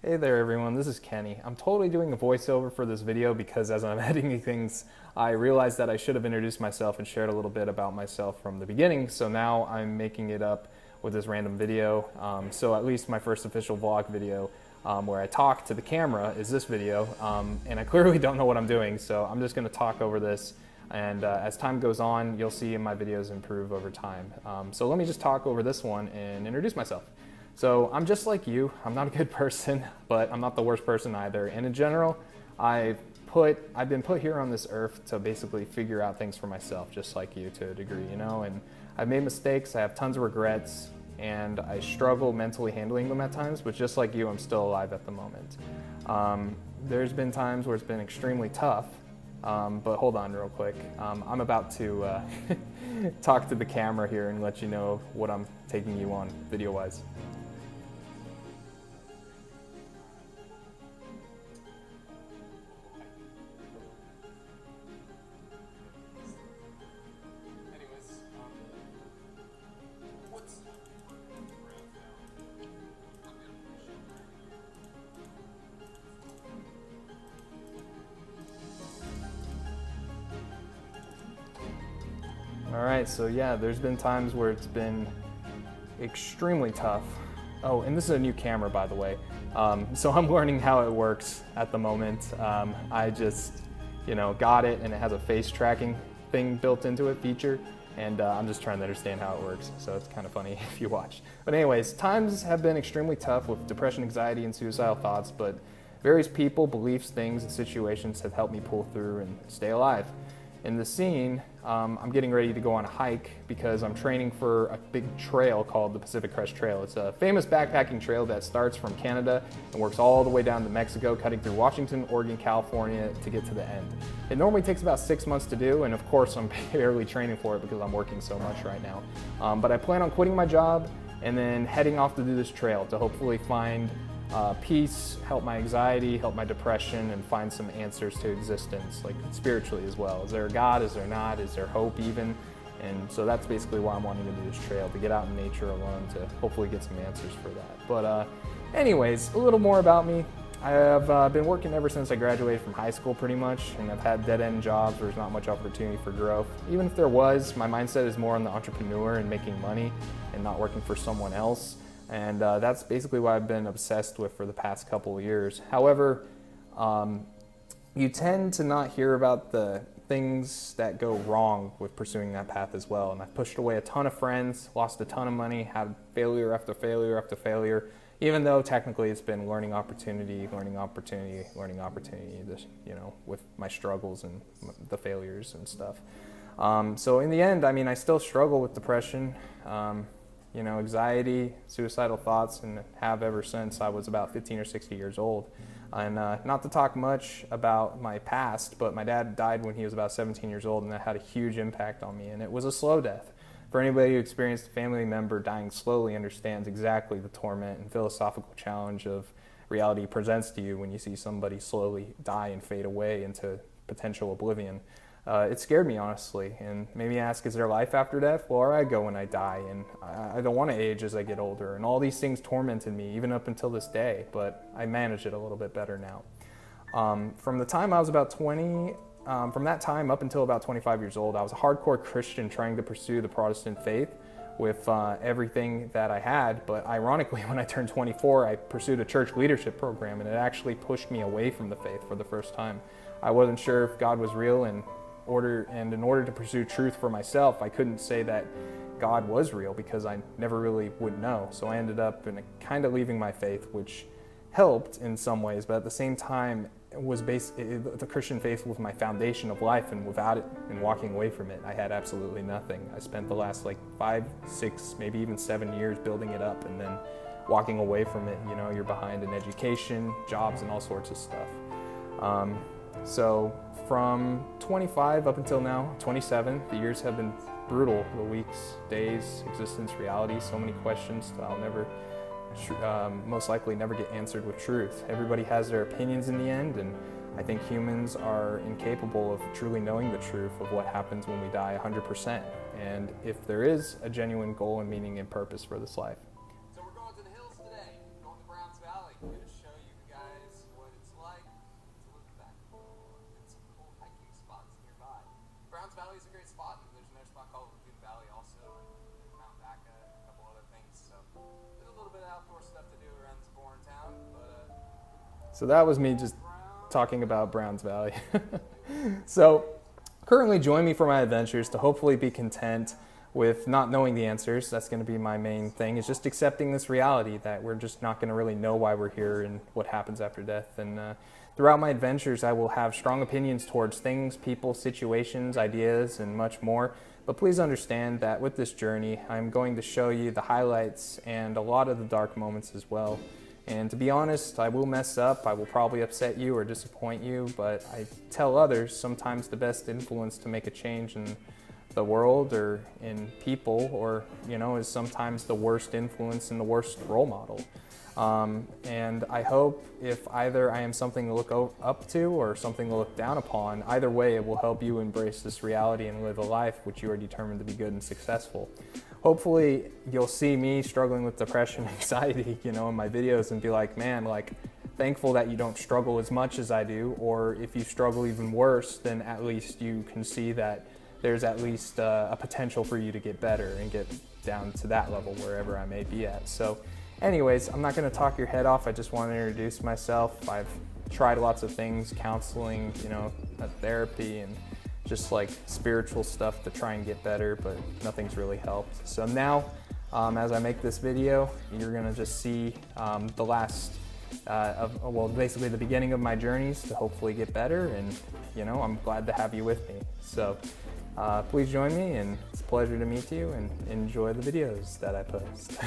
Hey there everyone, this is Kenny. I'm totally doing a voiceover for this video because as I'm editing things, I realized that I should have introduced myself and shared a little bit about myself from the beginning, so now I'm making it up with this random video. So at least my first official vlog video where I talk to the camera is this video, and I clearly don't know what I'm doing, so I'm just going to talk over this, and as time goes on, you'll see my videos improve over time. So let me just talk over this one and introduce myself. So I'm just like you. I'm not a good person, but I'm not the worst person either. And in general, I've been put here on this earth to basically figure out things for myself, just like you to a degree, you know, and I've made mistakes, I have tons of regrets, and I struggle mentally handling them at times, but just like you, I'm still alive at the moment. There's been times where it's been extremely tough, but hold on real quick. I'm about to talk to the camera here and let you know what I'm taking you on video-wise. All right, so yeah, there's been times where it's been extremely tough. Oh, and this is a new camera, by the way. So I'm learning how it works at the moment. I just, got it, and it has a face tracking thing built into it, feature, and I'm just trying to understand how it works. So it's kind of funny if you watch. But anyways, times have been extremely tough with depression, anxiety, and suicidal thoughts, but various people, beliefs, things, and situations have helped me pull through and stay alive. In the scene, I'm getting ready to go on a hike because I'm training for a big trail called the Pacific Crest Trail. It's a famous backpacking trail that starts from Canada and works all the way down to Mexico, cutting through Washington, Oregon, California to get to the end. It normally takes about 6 months to do, and of course I'm barely training for it because I'm working so much right now. But I plan on quitting my job and then heading off to do this trail to hopefully find peace, help my anxiety, help my depression, and find some answers to existence, like spiritually as well. Is there a God? Is there not? Is there hope even? And so that's basically why I'm wanting to do this trail, to get out in nature alone, to hopefully get some answers for that. But anyways, a little more about me. I have been working ever since I graduated from high school pretty much, and I've had dead-end jobs where there's not much opportunity for growth. Even if there was, my mindset is more on the entrepreneur and making money and not working for someone else. And that's basically what I've been obsessed with for the past couple of years. However, you tend to not hear about the things that go wrong with pursuing that path as well. And I've pushed away a ton of friends, lost a ton of money, had failure after failure after failure, even though technically it's been learning opportunity, this, with my struggles and the failures and stuff. So in the end, I still struggle with depression, anxiety, suicidal thoughts, and have ever since I was about 15 or 60 years old. And not to talk much about my past, but my dad died when he was about 17 years old, and that had a huge impact on me, and it was a slow death. For anybody who experienced a family member dying slowly understands exactly the torment and philosophical challenge of reality presents to you when you see somebody slowly die and fade away into potential oblivion. It scared me, honestly, and made me ask, is there life after death? Well, where I go when I die, and I don't want to age as I get older, and all these things tormented me, even up until this day, but I manage it a little bit better now. From the time I was about 20, from that time up until about 25 years old, I was a hardcore Christian trying to pursue the Protestant faith with everything that I had, but ironically, when I turned 24, I pursued a church leadership program, and it actually pushed me away from the faith for the first time. I wasn't sure if God was real, and in order to pursue truth for myself, I couldn't say that God was real because I never really would know. So I ended up kind of leaving my faith, which helped in some ways, but at the same time, the Christian faith was my foundation of life, and without it and walking away from it, I had absolutely nothing. I spent the last 5, 6, maybe even 7 years building it up, and then walking away from it, you're behind in education, jobs, and all sorts of stuff. So from 25 up until now, 27, the years have been brutal. The weeks, days, existence, reality, so many questions that I'll never, most likely never get answered with truth. Everybody has their opinions in the end, and I think humans are incapable of truly knowing the truth of what happens when we die 100%, and if there is a genuine goal and meaning and purpose for this life. So we're going to the hills today, going to Browns Valley. I'm going to show you So that was me just talking about Browns Valley. So currently join me for my adventures to hopefully be content with not knowing the answers. That's going to be my main thing, is just accepting this reality that we're just not going to really know why we're here and what happens after death. And throughout my adventures, I will have strong opinions towards things, people, situations, ideas, and much more. But please understand that with this journey, I'm going to show you the highlights and a lot of the dark moments as well. And to be honest, I will mess up, I will probably upset you or disappoint you, but I tell others sometimes the best influence to make a change in the world or in people, or is sometimes the worst influence and the worst role model. And I hope if either I am something to look up to or something to look down upon, either way it will help you embrace this reality and live a life which you are determined to be good and successful. Hopefully you'll see me struggling with depression and anxiety, in my videos and be like, man, thankful that you don't struggle as much as I do, or if you struggle even worse, then at least you can see that there's at least a potential for you to get better and get down to that level wherever I may be at. So anyways, I'm not going to talk your head off. I just want to introduce myself. I've tried lots of things, counseling, therapy, and just spiritual stuff to try and get better, but nothing's really helped. So now, as I make this video, you're going to just see the last basically the beginning of my journeys to hopefully get better, and I'm glad to have you with me. So please join me, and it's a pleasure to meet you, and enjoy the videos that I post.